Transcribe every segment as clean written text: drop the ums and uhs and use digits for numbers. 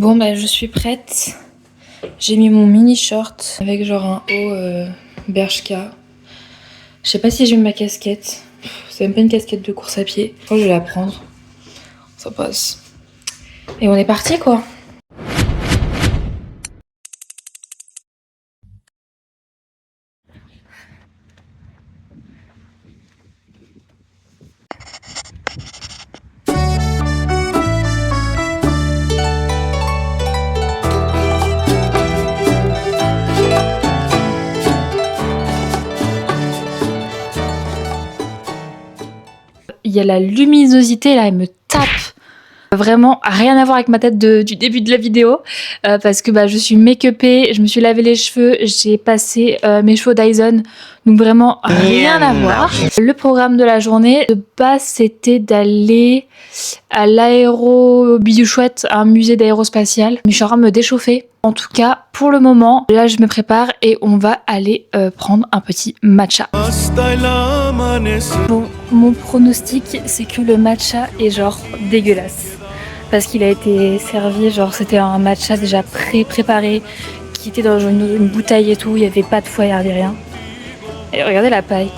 Bon bah je suis prête. J'ai mis mon mini short avec genre un haut Bershka. Je sais pas si j'ai mis ma casquette. C'est même pas une casquette de course à pied. Je crois que je vais la prendre. Ça passe. Et on est parti quoi. Il y a la luminosité là, elle me tape. Vraiment rien à voir avec ma tête du début de la vidéo parce que bah, je suis make-upée, je me suis lavé les cheveux, j'ai passé mes cheveux Dyson, donc vraiment rien à voir. Le programme de la journée de base c'était d'aller à l'aéro Biduchouette, un musée d'aérospatial, mais je suis en train de me déchauffer. En tout cas pour le moment, là je me prépare et on va aller prendre un petit matcha. Bon, mon pronostic c'est que le matcha est genre dégueulasse. Parce qu'il a été servi, genre c'était un matcha déjà préparé, qui était dans une bouteille et tout, il n'y avait pas de foie, il n'y avait rien. Et regardez la paille.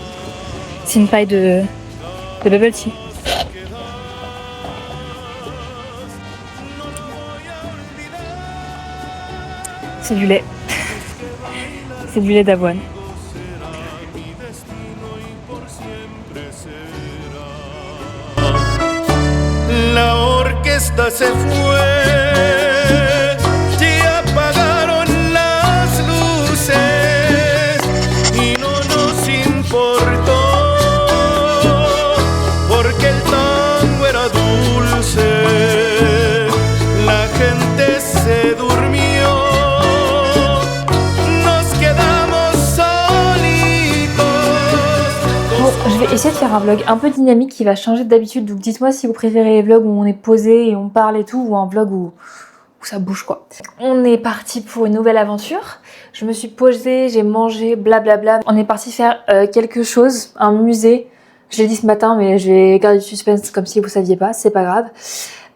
C'est une paille de bubble tea. C'est du lait. C'est du lait d'avoine. La orquesta se fue, ya apagaron las luces y no nos importó, porque el tango era dulce, la gente se durmió, nos quedamos solitos. Bon, je vais essayer de faire un vlog un peu dynamique qui va changer d'habitude, donc dites-moi si vous préférez les vlogs où on est posé et on parle et tout, ou un vlog où ça bouge quoi. On est parti pour une nouvelle aventure, je me suis posée, j'ai mangé, blablabla. On est parti faire quelque chose, un musée, je l'ai dit ce matin mais je vais garder du suspense comme si vous saviez pas, c'est pas grave.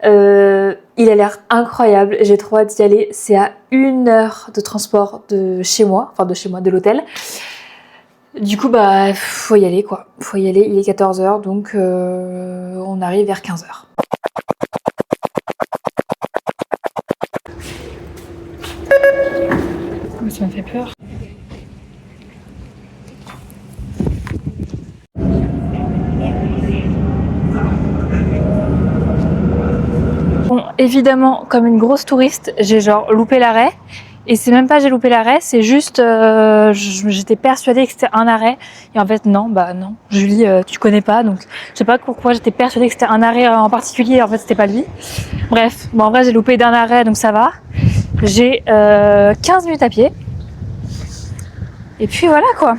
Il a l'air incroyable, j'ai trop hâte d'y aller, c'est à 1 heure de transport de chez moi, enfin de chez moi, de l'hôtel. Du coup, bah, faut y aller quoi. Faut y aller, il est 14h, donc on arrive vers 15h. Ça me fait peur. Bon, évidemment, comme une grosse touriste, j'ai genre loupé l'arrêt. Et c'est même pas j'ai loupé l'arrêt, c'est juste j'étais persuadée que c'était un arrêt et en fait non, bah non. Julie, tu connais pas, donc je sais pas pourquoi j'étais persuadée que c'était un arrêt en particulier, en fait c'était pas lui. Bref, bon en vrai j'ai loupé d'un arrêt donc ça va. J'ai 15 minutes à pied. Et puis voilà quoi.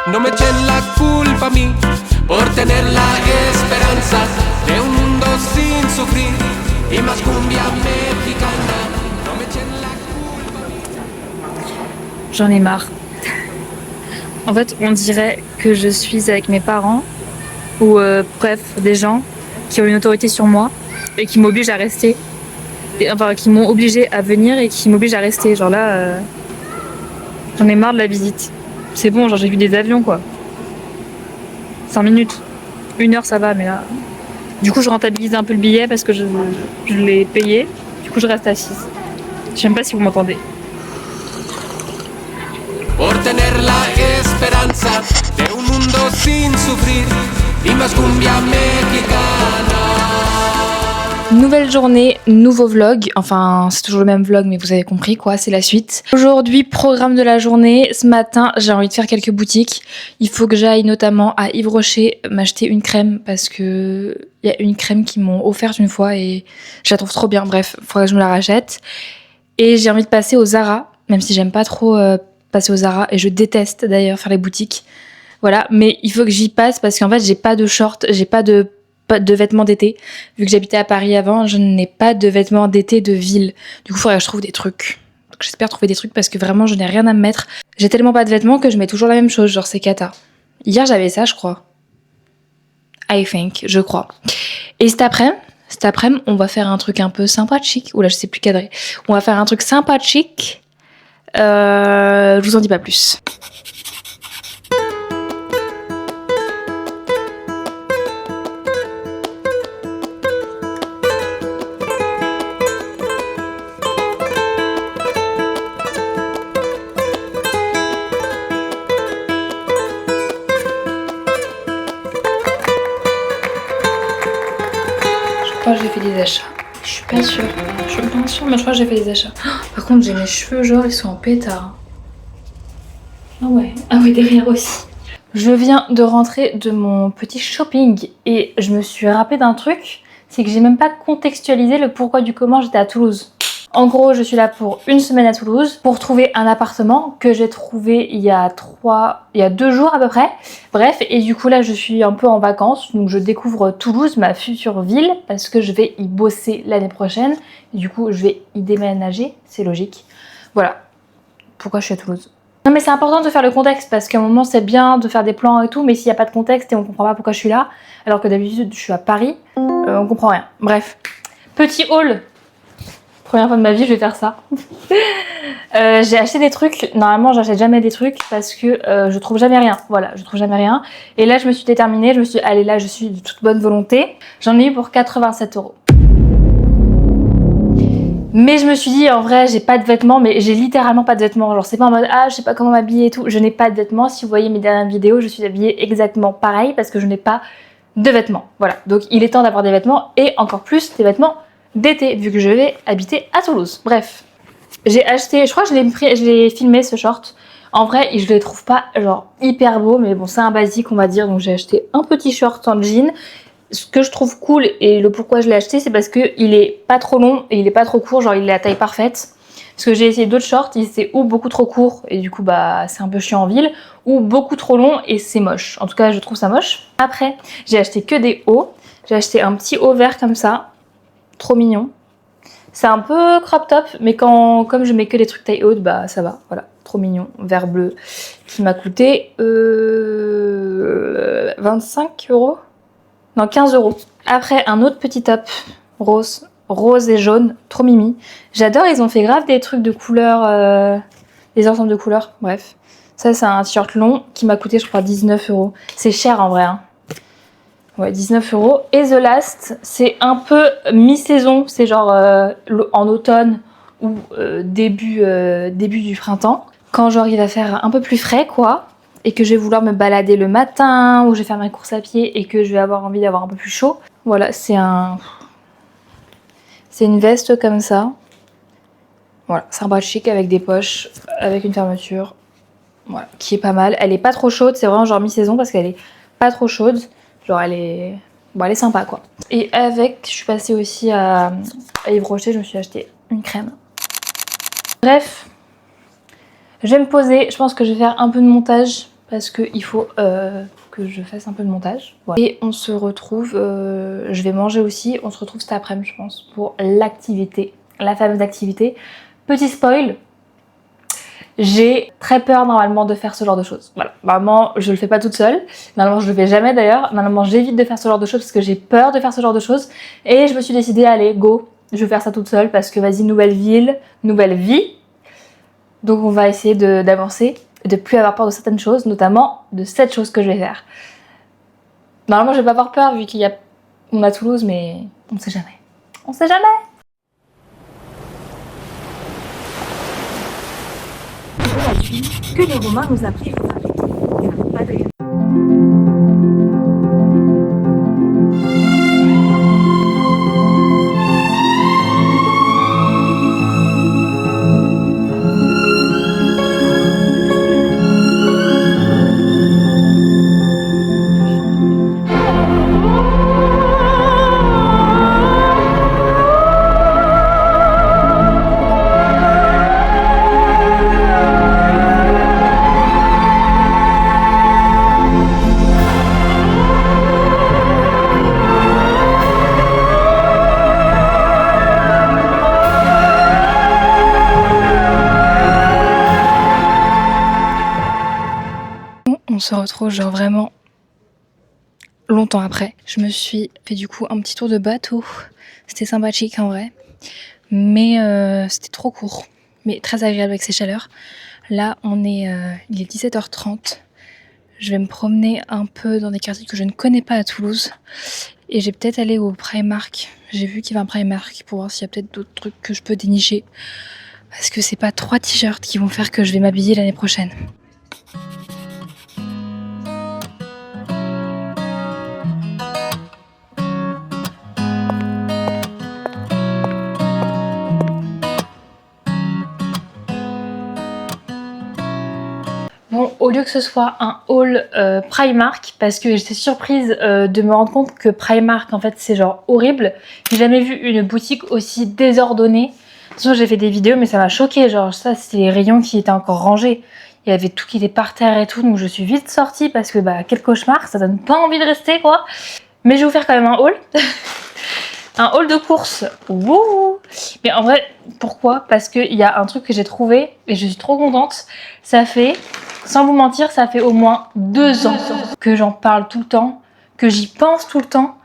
No me echen la culpa a mí por tener la esperanza de un mundo sin sufrir y más cumbia mexicana. No me echen la culpa a mí. J'en ai marre. En fait, on dirait que je suis avec mes parents ou bref, des gens qui ont une autorité sur moi et qui m'obligent à rester. Enfin, qui m'ont obligé à venir et qui m'obligent à rester. Genre là, j'en ai marre de la visite. C'est bon, genre j'ai vu des avions quoi. 5 minutes. 1 heure ça va, mais là. Du coup, je rentabilise un peu le billet parce que je l'ai payé. Du coup, je reste assise. Je sais même pas si vous m'entendez. Por tener la esperanza de un mundo sin sufrir y más cumbia mexicana. Nouvelle journée, nouveau vlog, enfin c'est toujours le même vlog mais vous avez compris quoi, c'est la suite. Aujourd'hui, programme de la journée, ce matin j'ai envie de faire quelques boutiques. Il faut que j'aille notamment à Yves Rocher m'acheter une crème parce que il y a une crème qu'ils m'ont offerte une fois et je la trouve trop bien, bref, il faudrait que je me la rachète. Et j'ai envie de passer au Zara, même si j'aime pas trop passer au Zara, et je déteste d'ailleurs faire les boutiques. Voilà, mais il faut que j'y passe parce qu'en fait, j'ai pas de short, j'ai pas de vêtements d'été. Vu que j'habitais à Paris avant, je n'ai pas de vêtements d'été de ville. Du coup, il faudrait que je trouve des trucs. Donc, j'espère trouver des trucs parce que vraiment, je n'ai rien à me mettre. J'ai tellement pas de vêtements que je mets toujours la même chose, genre c'est cata. Hier, j'avais ça, je crois. I think, je crois. Et cet après-midi, on va faire un truc un peu sympathique. Oula, je sais plus cadrer. On va faire un truc sympathique. Je vous en dis pas plus. Je crois que j'ai fait des achats. Je suis pas sûre. Je suis pas sûre, mais je crois que j'ai fait des achats. Par contre, j'ai mes cheveux, genre, ils sont en pétard. Ah ouais. Ah oui, derrière aussi. Je viens de rentrer de mon petit shopping et je me suis rappelé d'un truc. C'est que j'ai même pas contextualisé le pourquoi du comment j'étais à Toulouse. En gros, je suis là pour une semaine à Toulouse pour trouver un appartement que j'ai trouvé il y a 2 jours à peu près. Bref, et du coup là, je suis un peu en vacances, donc je découvre Toulouse, ma future ville, parce que je vais y bosser l'année prochaine. Et du coup, je vais y déménager, c'est logique. Voilà, pourquoi je suis à Toulouse. Non mais c'est important de faire le contexte, parce qu'à un moment c'est bien de faire des plans et tout, mais s'il n'y a pas de contexte et on comprend pas pourquoi je suis là, alors que d'habitude je suis à Paris, on comprend rien. Bref, petit haul. Première fois de ma vie, je vais faire ça. J'ai acheté des trucs. Normalement, j'achète jamais des trucs parce que je trouve jamais rien. Voilà, je trouve jamais rien. Et là, je me suis déterminée. Je me suis dit, allez, là, je suis de toute bonne volonté. J'en ai eu pour 87 €. Mais je me suis dit, en vrai, j'ai pas de vêtements, mais j'ai littéralement pas de vêtements. Genre, c'est pas en mode, ah, je sais pas comment m'habiller et tout. Je n'ai pas de vêtements. Si vous voyez mes dernières vidéos, je suis habillée exactement pareil parce que je n'ai pas de vêtements. Voilà. Donc, il est temps d'avoir des vêtements et encore plus des vêtements d'été, vu que je vais habiter à Toulouse. Bref, j'ai acheté, je crois que je l'ai filmé ce short. En vrai, je le trouve pas genre hyper beau, mais bon, c'est un basique, on va dire. Donc j'ai acheté un petit short en jean. Ce que je trouve cool et le pourquoi je l'ai acheté, c'est parce que il est pas trop long et il est pas trop court, genre il est à taille parfaite. Parce que j'ai essayé d'autres shorts, c'est ou beaucoup trop court et du coup bah c'est un peu chiant en ville, ou beaucoup trop long et c'est moche. En tout cas, je trouve ça moche. Après, j'ai acheté que des hauts. J'ai acheté un petit haut vert comme ça. Trop mignon. C'est un peu crop top, mais comme je mets que des trucs taille haute, bah ça va. Voilà, trop mignon. Vert bleu qui m'a coûté 25 €. Non, 15 €. Après, un autre petit top rose et jaune, trop mimi. J'adore, ils ont fait grave des trucs de couleurs, des ensembles de couleurs. Bref, ça c'est un t-shirt long qui m'a coûté je crois 19 €. C'est cher en vrai, hein. Ouais, 19 €. Et The Last, c'est un peu mi-saison. C'est genre en automne ou début du printemps. Quand genre il va faire un peu plus frais, quoi. Et que je vais vouloir me balader le matin, ou je vais faire ma course à pied et que je vais avoir envie d'avoir un peu plus chaud. Voilà, c'est une veste comme ça. Voilà, c'est un bras chic avec des poches, avec une fermeture. Voilà, qui est pas mal. Elle est pas trop chaude, c'est vraiment genre mi-saison parce qu'elle est pas trop chaude. Genre elle est sympa quoi. Et avec, je suis passée aussi à Yves Rocher, je me suis acheté une crème. Bref, je vais me poser, je pense que je vais faire un peu de montage parce qu'il faut que je fasse un peu de montage. Voilà. Et on se retrouve, je vais manger aussi, on se retrouve cet après-midi je pense pour l'activité, la fameuse activité. Petit spoil, j'ai très peur normalement de faire ce genre de choses. Voilà, normalement je le fais pas toute seule. Normalement je le fais jamais d'ailleurs. Normalement j'évite de faire ce genre de choses parce que j'ai peur de faire ce genre de choses. Et je me suis décidée, allez go, je vais faire ça toute seule parce que vas-y, nouvelle ville, nouvelle vie. Donc on va essayer d'avancer et de plus avoir peur de certaines choses, notamment de cette chose que je vais faire. Normalement je vais pas avoir peur vu on a Toulouse, mais on sait jamais. On sait jamais. Que les Romains nous apprirent à fabriquer, pas de... se retrouve genre vraiment longtemps après. Je me suis fait du coup un petit tour de bateau. C'était sympathique en vrai. Mais c'était trop court. Mais très agréable avec ces chaleurs. Là, il est 17h30. Je vais me promener un peu dans des quartiers que je ne connais pas à Toulouse. Et j'ai peut-être allé au Primark. J'ai vu qu'il y avait un Primark pour voir s'il y a peut-être d'autres trucs que je peux dénicher. Parce que c'est pas 3 t-shirts qui vont faire que je vais m'habiller l'année prochaine. Bon, au lieu que ce soit un haul Primark, parce que j'étais surprise de me rendre compte que Primark, en fait, c'est genre horrible. J'ai jamais vu une boutique aussi désordonnée. Sinon, j'ai fait des vidéos, mais ça m'a choquée. Genre, ça, c'est les rayons qui étaient encore rangés. Il y avait tout qui était par terre et tout, donc je suis vite sortie parce que, bah, quel cauchemar, ça donne pas envie de rester, quoi. Mais je vais vous faire quand même un haul. Un haul de course. Wouh! Mais en vrai, pourquoi? Parce qu'il y a un truc que j'ai trouvé et je suis trop contente. Ça fait, sans vous mentir, ça fait au moins 2 ans que j'en parle tout le temps, que j'y pense tout le temps.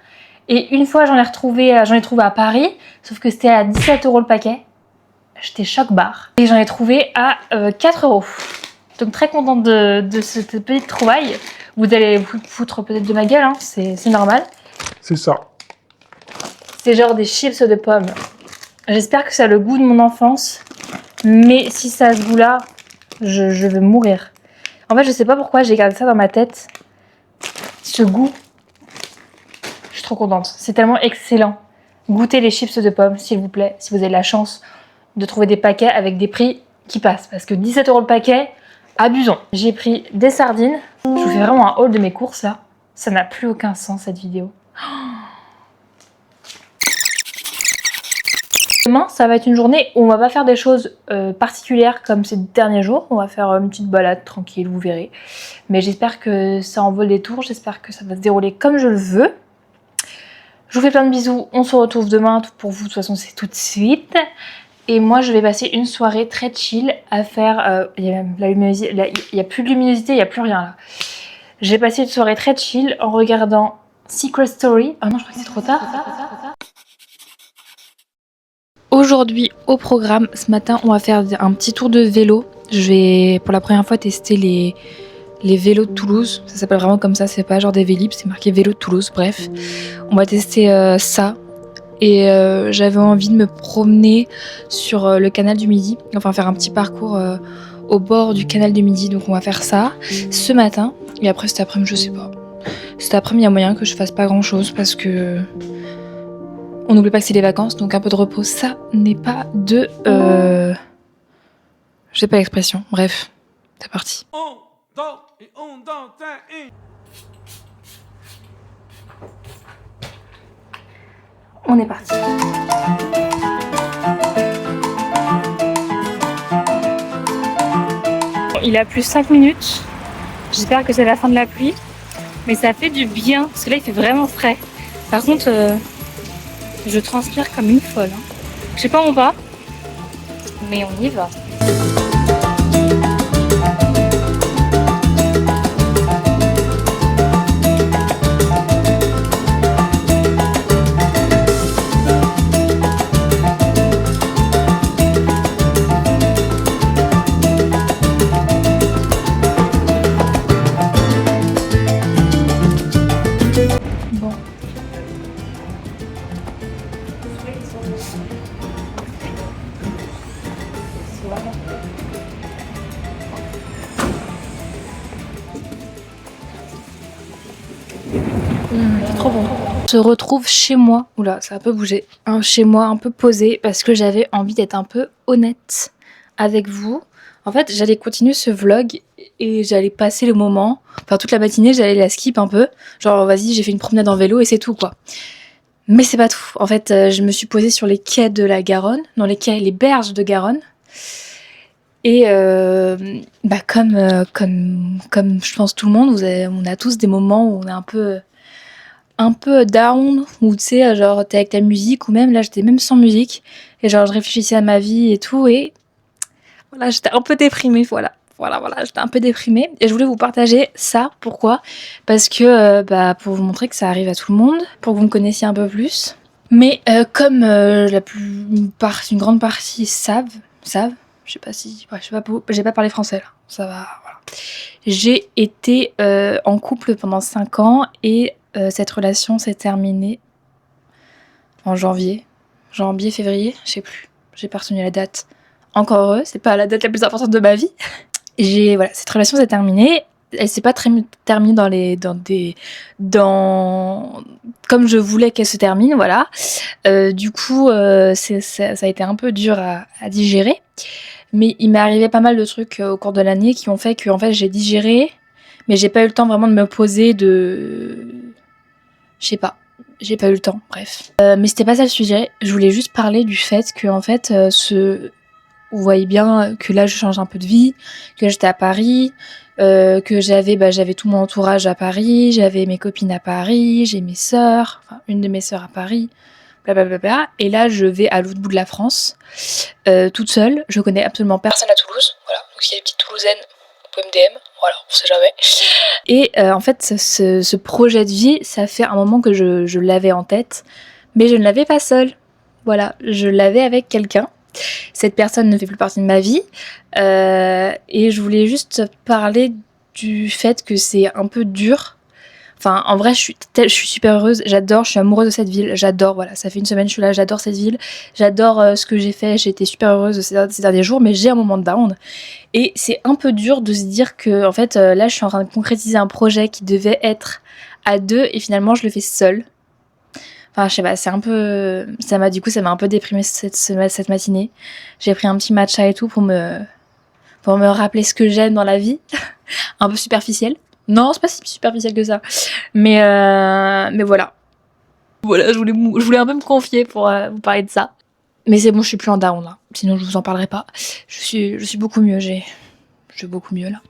Et une fois, j'en ai trouvé à Paris, sauf que c'était à 17 € le paquet. J'étais choc barre. Et j'en ai trouvé à 4 €. Donc très contente de cette petite trouvaille. Vous allez vous foutre peut-être de ma gueule, hein, c'est normal. C'est ça. C'est genre des chips de pommes. J'espère que ça a le goût de mon enfance. Mais si ça a ce goût-là, je vais mourir. En fait, je sais pas pourquoi j'ai gardé ça dans ma tête. Ce goût. Je suis trop contente. C'est tellement excellent. Goûtez les chips de pommes, s'il vous plaît. Si vous avez la chance de trouver des paquets avec des prix qui passent. Parce que 17 € le paquet, abusons. J'ai pris des sardines. Je vous fais vraiment un haul de mes courses là. Ça n'a plus aucun sens cette vidéo. Demain, ça va être une journée où on va pas faire des choses particulières comme ces derniers jours. On va faire une petite balade tranquille, vous verrez. Mais j'espère que ça en vaut le détour. J'espère que ça va se dérouler comme je le veux. Je vous fais plein de bisous. On se retrouve demain. Pour vous, de toute façon, c'est tout de suite. Et moi, je vais passer une soirée très chill à faire... Il n'y a plus de luminosité, il n'y a plus rien là. J'ai passé une soirée très chill en regardant Secret Story. Ah non, je crois que c'est trop tard. Aujourd'hui au programme, ce matin on va faire un petit tour de vélo. Je vais pour la première fois tester les vélos de Toulouse. Ça s'appelle vraiment comme ça, c'est pas genre des Vélib, c'est marqué vélo de Toulouse, bref. On va tester ça. Et j'avais envie de me promener sur le canal du Midi. Enfin faire un petit parcours au bord du canal du Midi. Donc on va faire ça ce matin. Et après cet après-midi je sais pas. Cet après-midi il y a moyen que je fasse pas grand chose parce que... On n'oublie pas que c'est les vacances, donc un peu de repos, ça n'est pas de... Je sais pas l'expression, bref, c'est parti. On est parti. Il a plu 5 minutes, j'espère que c'est la fin de la pluie, mais ça fait du bien, parce que là il fait vraiment frais. Par contre... je transpire comme une folle. Hein. Je sais pas où on va, mais on y va. Trop bon. On se retrouve chez moi. Oula, ça a un peu bougé. Chez moi, un peu posé, parce que j'avais envie d'être un peu honnête avec vous. En fait, j'allais continuer ce vlog et j'allais passer le moment. Enfin, toute la matinée, j'allais la skip un peu. Genre, vas-y, j'ai fait une promenade en vélo et c'est tout, quoi. Mais c'est pas tout. En fait, je me suis posée sur les quais de la Garonne, dans les berges de Garonne. Et bah comme je pense tout le monde, on a tous des moments où on est un peu down, où tu sais, genre t'es avec ta musique, ou même là j'étais même sans musique, et genre je réfléchissais à ma vie et tout, et voilà, j'étais un peu déprimée, voilà. Voilà, j'étais un peu déprimée et je voulais vous partager ça. Pourquoi? Parce que pour vous montrer que ça arrive à tout le monde, pour que vous me connaissiez un peu plus. Mais comme une grande partie savent, je sais pas si, ouais, je sais pas, j'ai pas parlé français là, ça va, voilà. J'ai été en couple pendant 5 ans et cette relation s'est terminée en janvier, février, je sais plus, j'ai pas retenu la date. Encore heureux, c'est pas la date la plus importante de ma vie. Voilà, cette relation s'est terminée. Elle s'est pas terminée comme je voulais qu'elle se termine, voilà. Du coup, ça a été un peu dur à digérer. Mais il m'est arrivé pas mal de trucs au cours de l'année qui ont fait que en fait, j'ai digéré, mais j'ai pas eu le temps vraiment de me poser je sais pas. J'ai pas eu le temps, bref. Mais c'était pas ça le sujet. Je voulais juste parler du fait que en fait, vous voyez bien que là je change un peu de vie, que j'étais à Paris, que j'avais tout mon entourage à Paris, j'avais mes copines à Paris, j'ai mes sœurs, enfin une de mes sœurs à Paris, blablabla. Et là je vais à l'autre bout de la France, toute seule. Je connais absolument personne à Toulouse, voilà. Donc s'il y a des petites Toulousaines, vous pouvez me DM, voilà, on sait jamais. Et en fait ce projet de vie, ça fait un moment que je l'avais en tête, mais je ne l'avais pas seule. Voilà, je l'avais avec quelqu'un. Cette personne ne fait plus partie de ma vie et je voulais juste parler du fait que c'est un peu dur. Enfin, en vrai, je suis super heureuse, j'adore, je suis amoureuse de cette ville, j'adore, voilà, ça fait une semaine que je suis là, j'adore cette ville, j'adore ce que j'ai fait, j'ai été super heureuse ces derniers jours, mais j'ai un moment de down. Et c'est un peu dur de se dire que, en fait, là, je suis en train de concrétiser un projet qui devait être à 2 et finalement, je le fais seule. Enfin, je sais pas, c'est un peu... ça m'a un peu déprimée cette matinée. J'ai pris un petit matcha et tout pour me rappeler ce que j'aime dans la vie. Un peu superficiel. Non, c'est pas si superficiel que ça. Mais voilà. Voilà, je voulais un peu me confier pour vous parler de ça. Mais c'est bon, je suis plus en down là. Sinon, je vous en parlerai pas. Je suis beaucoup mieux, je vais beaucoup mieux là.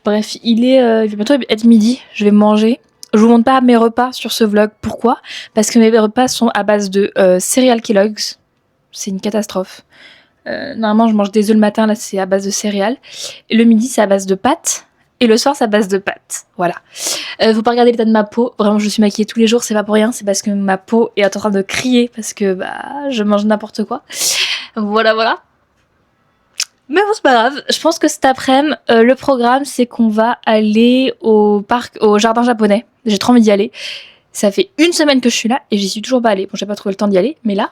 Bref, il va bientôt être midi, je vais manger. Je vous montre pas mes repas sur ce vlog. Pourquoi? Parce que mes repas sont à base de céréales Kellogg's. C'est une catastrophe. Normalement, je mange des œufs le matin. Là, c'est à base de céréales. Et le midi, c'est à base de pâtes. Et le soir, c'est à base de pâtes. Voilà. Faut pas regarder l'état de ma peau. Vraiment, je suis maquillée tous les jours. C'est pas pour rien. C'est parce que ma peau est en train de crier. Parce que je mange n'importe quoi. Voilà. Mais bon, c'est pas grave. Je pense que cet après-midi, le programme, c'est qu'on va aller au jardin japonais. J'ai trop envie d'y aller. Ça fait 1 semaine que je suis là et j'y suis toujours pas allée. Bon, j'ai pas trouvé le temps d'y aller, mais là,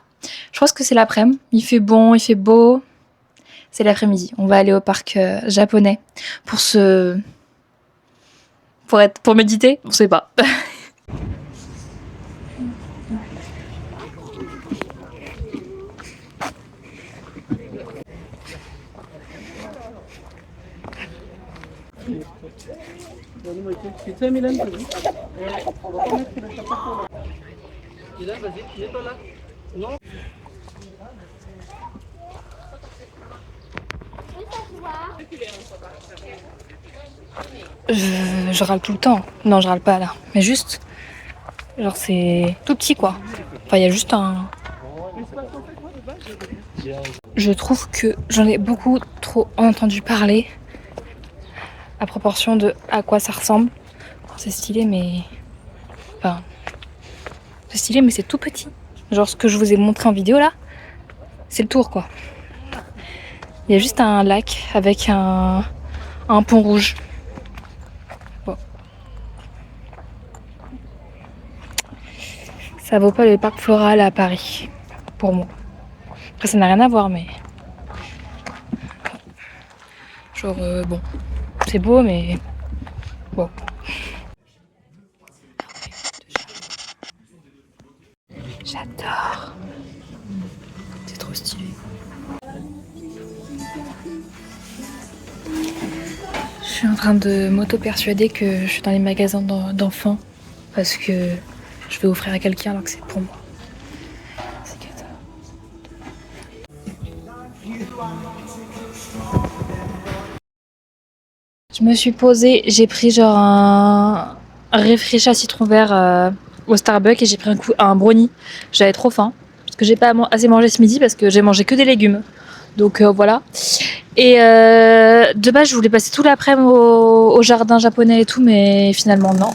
je pense que c'est l'après-midi. Il fait bon, il fait beau. C'est l'après-midi. On va aller au parc japonais pour méditer. On sait pas. Je râle tout le temps. Non, je râle pas là. Mais juste, genre c'est tout petit quoi. Enfin, il y a juste un... Je trouve que j'en ai beaucoup trop entendu parler à proportion de à quoi ça ressemble. C'est stylé, mais... Enfin... C'est stylé, mais c'est tout petit. Genre ce que je vous ai montré en vidéo là, c'est le tour quoi. Il y a juste un lac avec un pont rouge. Bon. Ça vaut pas le parc floral à Paris, pour moi. Après ça n'a rien à voir, mais... Genre, bon, c'est beau, mais... Bon. J'adore. C'est trop stylé. Je suis en train de m'auto-persuader que je suis dans les magasins d'enfants parce que je vais offrir à quelqu'un alors que c'est pour moi. C'est cata. Je me suis posée, j'ai pris genre un réfléchi à citron vert au Starbucks et j'ai pris un brownie. J'avais trop faim parce que j'ai pas assez mangé ce midi parce que j'ai mangé que des légumes. Donc voilà. Et de base, je voulais passer tout l'après-midi au jardin japonais et tout, mais finalement non.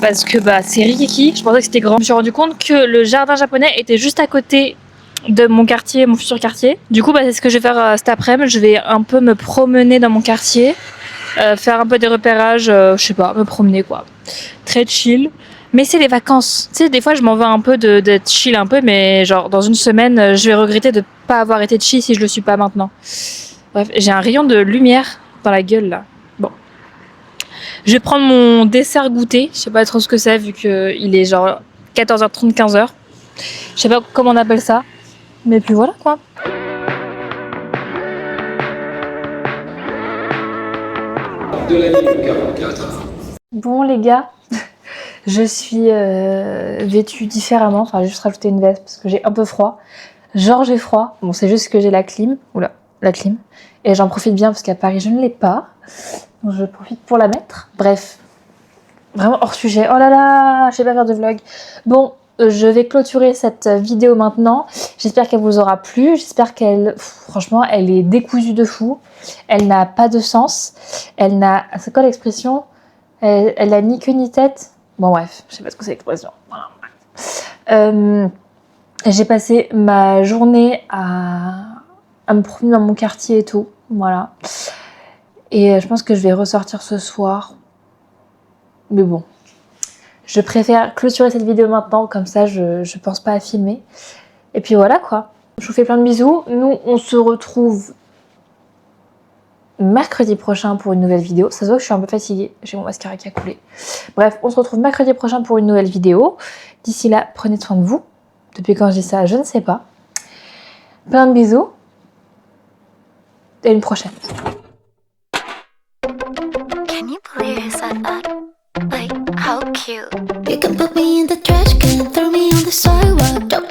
Parce que bah, c'est rikiki, je pensais que c'était grand. Je me suis rendu compte que le jardin japonais était juste à côté de mon quartier, mon futur quartier. Du coup, bah, c'est ce que je vais faire cet après-midi. Je vais un peu me promener dans mon quartier, faire un peu des repérages, je sais pas, me promener quoi. Très chill. Mais c'est les vacances. Tu sais, des fois, je m'en vais un peu d'être chill un peu, mais genre, dans une semaine, je vais regretter de pas avoir été chill si je le suis pas maintenant. Bref, j'ai un rayon de lumière dans la gueule, là. Bon. Je vais prendre mon dessert goûter. Je sais pas trop ce que c'est, vu qu'il est genre 14h30, 15h. Je sais pas comment on appelle ça. Mais puis voilà, quoi. De l'année 44. Bon, les gars, je suis vêtue différemment. Enfin, j'ai juste rajouté une veste parce que j'ai un peu froid. Genre, j'ai froid. Bon, c'est juste que j'ai la clim. Oula, la clim. Et j'en profite bien parce qu'à Paris, je ne l'ai pas. Donc, je profite pour la mettre. Bref, vraiment hors sujet. Oh là là, je sais pas faire de vlog. Bon, je vais clôturer cette vidéo maintenant. J'espère qu'elle vous aura plu. J'espère qu'elle, franchement, elle est décousue de fou. Elle n'a pas de sens. Elle n'a, c'est quoi l'expression ? Elle a ni queue ni tête. Bon bref, je sais pas ce que c'est l'expression. Voilà. J'ai passé ma journée à me promener dans mon quartier et tout. Voilà. Et je pense que je vais ressortir ce soir. Mais bon. Je préfère clôturer cette vidéo maintenant, comme ça je pense pas à filmer. Et puis voilà quoi. Je vous fais plein de bisous. Nous on se retrouve mercredi prochain pour une nouvelle vidéo. Ça se voit que je suis un peu fatiguée, j'ai mon mascara qui a coulé. Bref, on se retrouve mercredi prochain pour une nouvelle vidéo. D'ici là, prenez soin de vous. Depuis quand je dis ça, je ne sais pas. Plein de bisous. Et à une prochaine. Can you believe he said that? Like, how cute. You can put me in the trash can, throw me on the sidewalk, drop